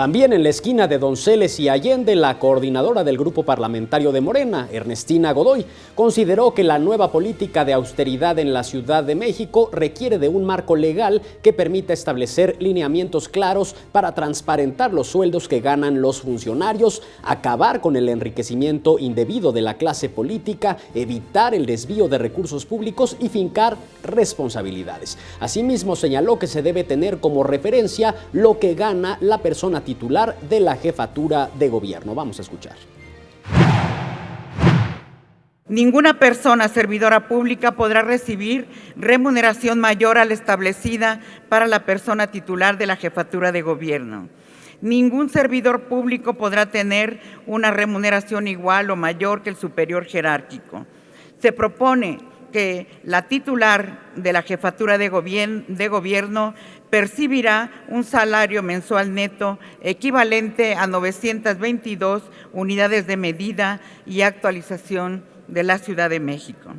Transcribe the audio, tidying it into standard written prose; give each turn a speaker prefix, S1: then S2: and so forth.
S1: También en la esquina de Donceles y Allende, la coordinadora del grupo parlamentario de Morena, Ernestina Godoy, consideró que la nueva política de austeridad en la Ciudad de México requiere de un marco legal que permita establecer lineamientos claros para transparentar los sueldos que ganan los funcionarios, acabar con el enriquecimiento indebido de la clase política, evitar el desvío de recursos públicos y fincar responsabilidades. Asimismo, señaló que se debe tener como referencia lo que gana la persona titular de la jefatura de gobierno. Vamos a escuchar.
S2: Ninguna persona servidora pública podrá recibir remuneración mayor a la establecida para la persona titular de la jefatura de gobierno. Ningún servidor público podrá tener una remuneración igual o mayor que el superior jerárquico. Se propone que la titular de la jefatura de gobierno percibirá un salario mensual neto equivalente a 922 unidades de medida y actualización de la Ciudad de México.